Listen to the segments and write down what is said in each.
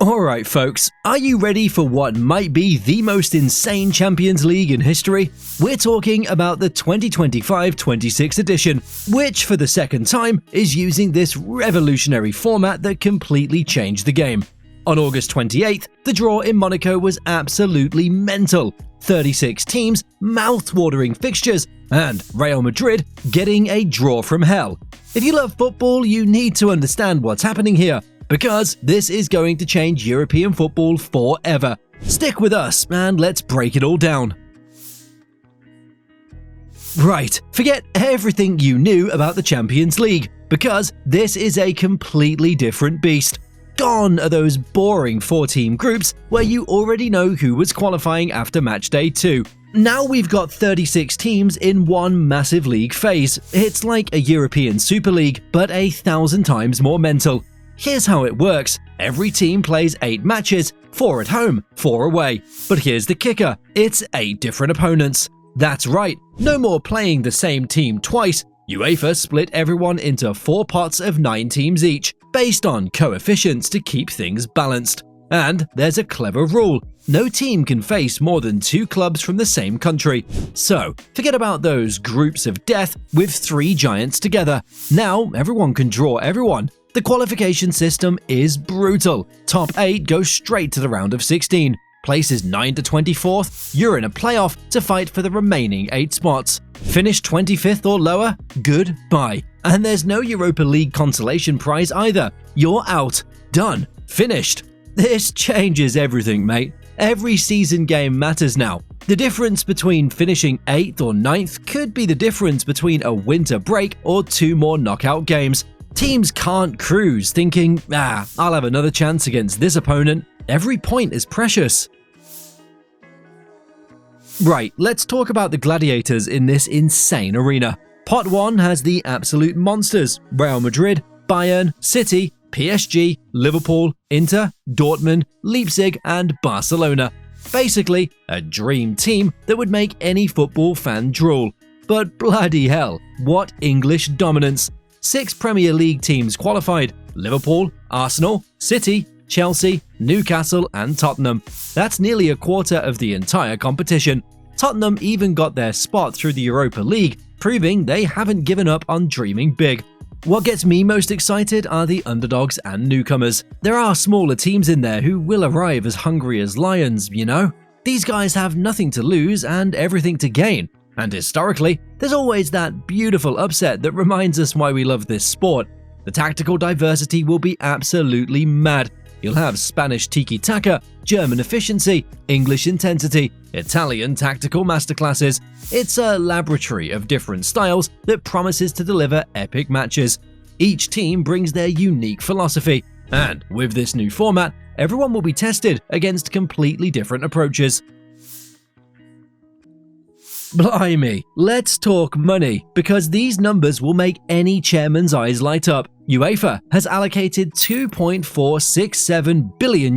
Alright folks, are you ready for what might be the most insane Champions League in history? We're talking about the 2025-26 edition, which for the second time is using this revolutionary format that completely changed the game. On August 28th, the draw in Monaco was absolutely mental. 36 teams, mouth-watering fixtures, and Real Madrid getting a draw from hell. If you love football, you need to understand what's happening here, because this is going to change European football forever. Stick with us and let's break it all down. Right, forget everything you knew about the Champions League, because this is a completely different beast. Gone are those boring 4-team groups where you already know who was qualifying after match day 2. Now we've got 36 teams in one massive league phase. It's like a European Super League, but 1,000 times more mental. Here's how it works. Every team plays 8 matches, 4 at home, 4 away. But here's the kicker, it's 8 different opponents. That's right, no more playing the same team twice. UEFA split everyone into 4 pots of 9 teams each, based on coefficients to keep things balanced. And there's a clever rule. No team can face more than 2 clubs from the same country. So, forget about those groups of death with 3 giants together. Now, everyone can draw everyone. The qualification system is brutal. Top 8 go straight to the round of 16. Places 9 to 24th, you're in a playoff to fight for the remaining 8 spots. Finish 25th or lower? Goodbye. And there's no Europa League consolation prize either. You're out. Done. Finished. This changes everything, mate. Every season game matters now. The difference between finishing 8th or 9th could be the difference between a winter break or 2 more knockout games. Teams can't cruise thinking, I'll have another chance against this opponent. Every point is precious. Right, let's talk about the gladiators in this insane arena. Pot 1 has the absolute monsters: Real Madrid, Bayern, City, PSG, Liverpool, Inter, Dortmund, Leipzig, and Barcelona. Basically, a dream team that would make any football fan drool. But bloody hell, what English dominance! 6 Premier League teams qualified: Liverpool, Arsenal, City, Chelsea, Newcastle, and Tottenham. That's nearly a quarter of the entire competition. Tottenham even got their spot through the Europa League, proving they haven't given up on dreaming big. What gets me most excited are the underdogs and newcomers. There are smaller teams in there who will arrive as hungry as lions, you know? These guys have nothing to lose and everything to gain. And historically, there's always that beautiful upset that reminds us why we love this sport. The tactical diversity will be absolutely mad. You'll have Spanish tiki-taka, German efficiency, English intensity, Italian tactical masterclasses. It's a laboratory of different styles that promises to deliver epic matches. Each team brings their unique philosophy, and with this new format, everyone will be tested against completely different approaches. Blimey, let's talk money, because these numbers will make any chairman's eyes light up. UEFA has allocated €2.467 billion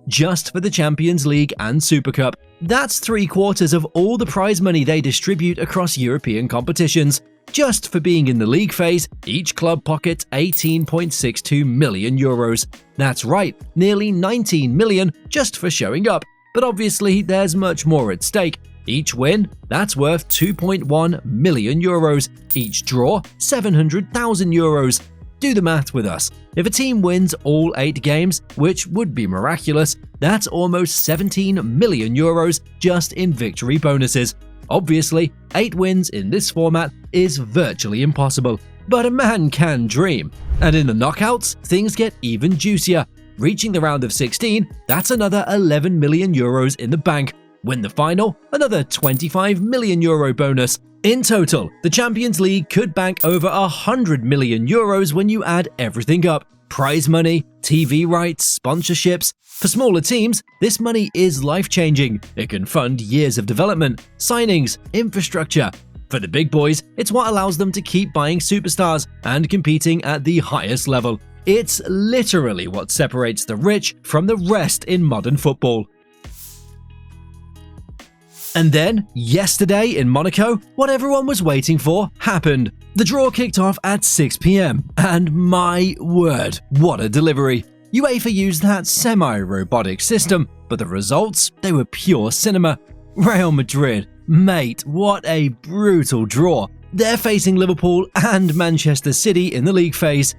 just for the Champions League and Super Cup. That's 3/4 of all the prize money they distribute across European competitions. Just for being in the league phase, each club pockets €18.62 million. That's right, nearly 19 million just for showing up. But obviously, there's much more at stake. Each win, that's worth €2.1 million. Each draw, €700,000. Do the math with us. If a team wins all 8 games, which would be miraculous, that's almost €17 million just in victory bonuses. Obviously, 8 wins in this format is virtually impossible, but a man can dream. And in the knockouts, things get even juicier. Reaching the round of 16, that's another €11 million in the bank. Win the final, another €25 million bonus. In total, the Champions League could bank over €100 million when you add everything up. Prize money, TV rights, sponsorships. For smaller teams, this money is life-changing. It can fund years of development, signings, infrastructure. For the big boys, it's what allows them to keep buying superstars and competing at the highest level. It's literally what separates the rich from the rest in modern football. And then, yesterday in Monaco, what everyone was waiting for happened. The draw kicked off at 6 p.m. and my word, what a delivery. UEFA used that semi-robotic system, but the results, they were pure cinema. Real Madrid, mate, what a brutal draw. They're facing Liverpool and Manchester City in the league phase.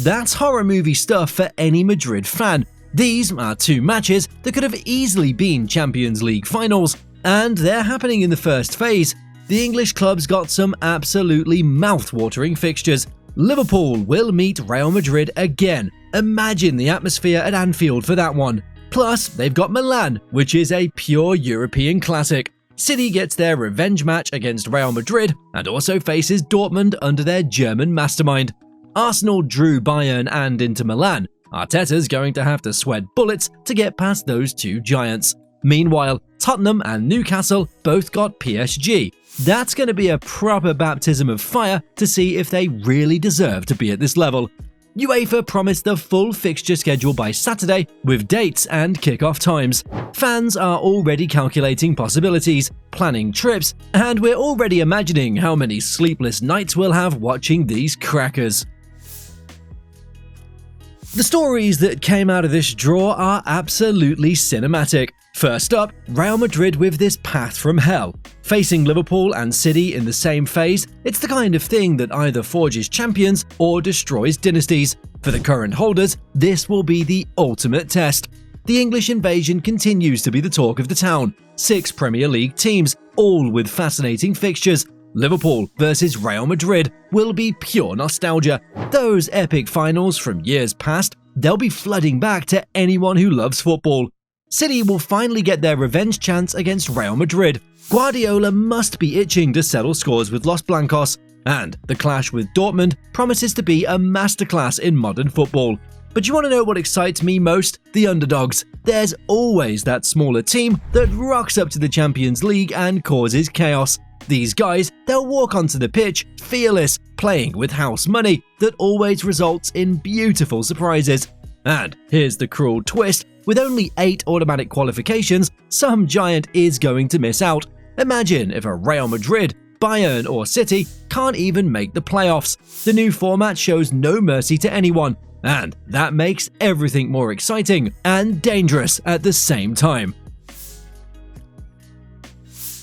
That's horror movie stuff for any Madrid fan. These are two matches that could have easily been Champions League finals, and they're happening in the first phase. The English clubs got some absolutely mouth-watering fixtures. Liverpool will meet Real Madrid again. Imagine the atmosphere at Anfield for that one. Plus, they've got Milan, which is a pure European classic. City gets their revenge match against Real Madrid and also faces Dortmund under their German mastermind. Arsenal drew Bayern and Inter Milan. Arteta's going to have to sweat bullets to get past those two giants. Meanwhile, Tottenham and Newcastle both got PSG. That's going to be a proper baptism of fire to see if they really deserve to be at this level. UEFA promised the full fixture schedule by Saturday with dates and kickoff times. Fans are already calculating possibilities, planning trips, and we're already imagining how many sleepless nights we'll have watching these crackers. The stories that came out of this draw are absolutely cinematic. First up, Real Madrid with this path from hell. Facing Liverpool and City in the same phase, it's the kind of thing that either forges champions or destroys dynasties. For the current holders, this will be the ultimate test. The English invasion continues to be the talk of the town. 6 Premier League teams, all with fascinating fixtures. Liverpool versus Real Madrid will be pure nostalgia. Those epic finals from years past, they'll be flooding back to anyone who loves football. City will finally get their revenge chance against Real Madrid. Guardiola must be itching to settle scores with Los Blancos, and the clash with Dortmund promises to be a masterclass in modern football. But you want to know what excites me most? The underdogs. There's always that smaller team that rocks up to the Champions League and causes chaos. These guys, they'll walk onto the pitch fearless, playing with house money that always results in beautiful surprises. And here's the cruel twist, with only 8 automatic qualifications, some giant is going to miss out. Imagine if a Real Madrid, Bayern or City can't even make the playoffs. The new format shows no mercy to anyone, and that makes everything more exciting and dangerous at the same time.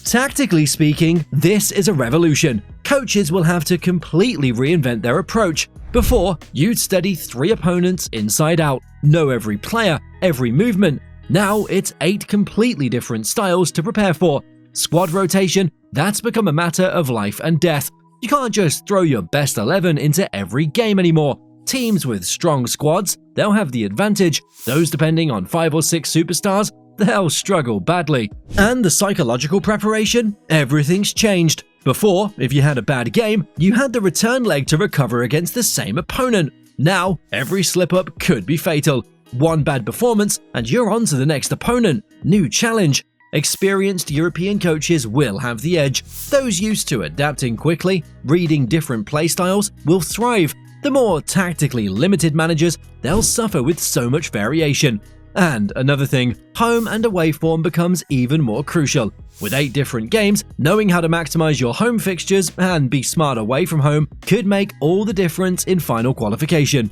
Tactically speaking, this is a revolution. Coaches will have to completely reinvent their approach. Before, you'd study 3 opponents inside out, know every player, every movement. Now it's 8 completely different styles to prepare for. Squad rotation, that's become a matter of life and death. You can't just throw your best 11 into every game anymore. Teams with strong squads, they'll have the advantage. Those depending on 5 or 6 superstars, they'll struggle badly. And the psychological preparation? Everything's changed. Before, if you had a bad game, you had the return leg to recover against the same opponent. Now, every slip-up could be fatal. One bad performance, and you're on to the next opponent. New challenge. Experienced European coaches will have the edge. Those used to adapting quickly, reading different playstyles, will thrive. The more tactically limited managers, they'll suffer with so much variation. And another thing, home and away form becomes even more crucial. With 8 different games, knowing how to maximize your home fixtures and be smart away from home could make all the difference in final qualification.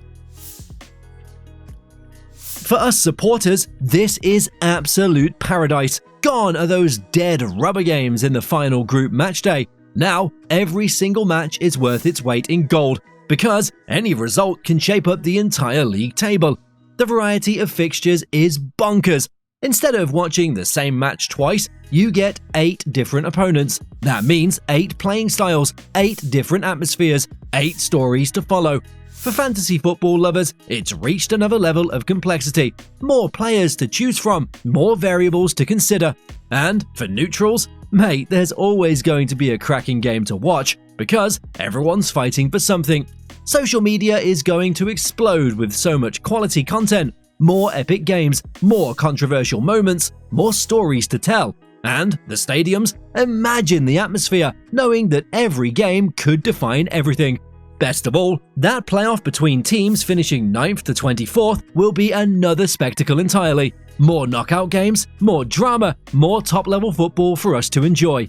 For us supporters, this is absolute paradise. Gone are those dead rubber games in the final group match day. Now, every single match is worth its weight in gold, because any result can shape up the entire league table. The variety of fixtures is bonkers. Instead of watching the same match twice, you get 8 different opponents. That means 8 playing styles, 8 different atmospheres, 8 stories to follow. For fantasy football lovers, it's reached another level of complexity. More players to choose from, more variables to consider. And for neutrals, mate, there's always going to be a cracking game to watch because everyone's fighting for something. Social media is going to explode with so much quality content, more epic games, more controversial moments, more stories to tell. And the stadiums? Imagine the atmosphere, knowing that every game could define everything. Best of all, that playoff between teams finishing 9th to 24th will be another spectacle entirely. More knockout games, more drama, more top-level football for us to enjoy.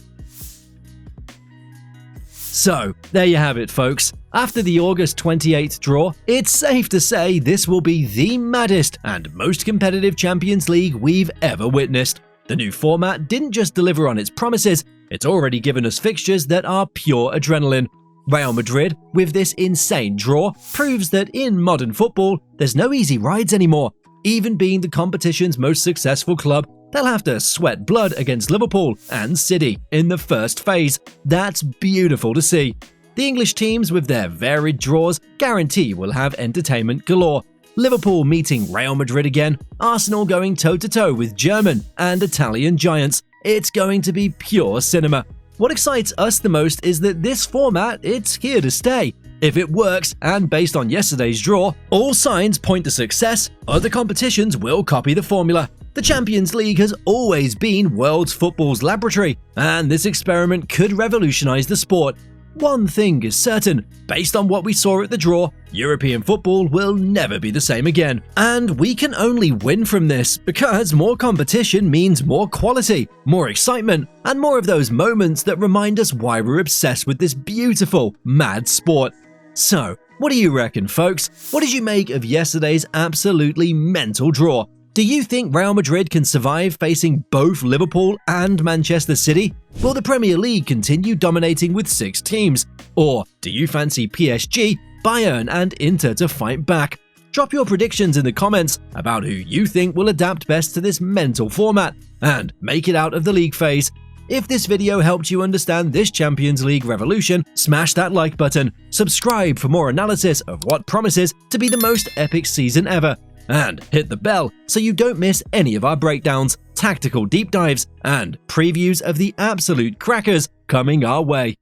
So, there you have it, folks. After the August 28th draw, it's safe to say this will be the maddest and most competitive Champions League we've ever witnessed. The new format didn't just deliver on its promises, it's already given us fixtures that are pure adrenaline. Real Madrid, with this insane draw, proves that in modern football, there's no easy rides anymore. Even being the competition's most successful club, they'll have to sweat blood against Liverpool and City in the first phase. That's beautiful to see. The English teams, with their varied draws, guarantee will have entertainment galore. Liverpool meeting Real Madrid again, Arsenal going toe-to-toe with German and Italian giants. It's going to be pure cinema. What excites us the most is that this format, it's here to stay. If it works, and based on yesterday's draw, all signs point to success, other competitions will copy the formula. The Champions League has always been world football's laboratory, and this experiment could revolutionize the sport. One thing is certain, based on what we saw at the draw, European football will never be the same again. And we can only win from this, because more competition means more quality, more excitement, and more of those moments that remind us why we're obsessed with this beautiful, mad sport. So, what do you reckon, folks? What did you make of yesterday's absolutely mental draw? Do you think Real Madrid can survive facing both Liverpool and Manchester City? Will the Premier League continue dominating with 6 teams? Or do you fancy PSG, Bayern and Inter to fight back? Drop your predictions in the comments about who you think will adapt best to this mental format and make it out of the league phase. If this video helped you understand this Champions League revolution, smash that like button, subscribe for more analysis of what promises to be the most epic season ever, and hit the bell so you don't miss any of our breakdowns, tactical deep dives, and previews of the absolute crackers coming our way.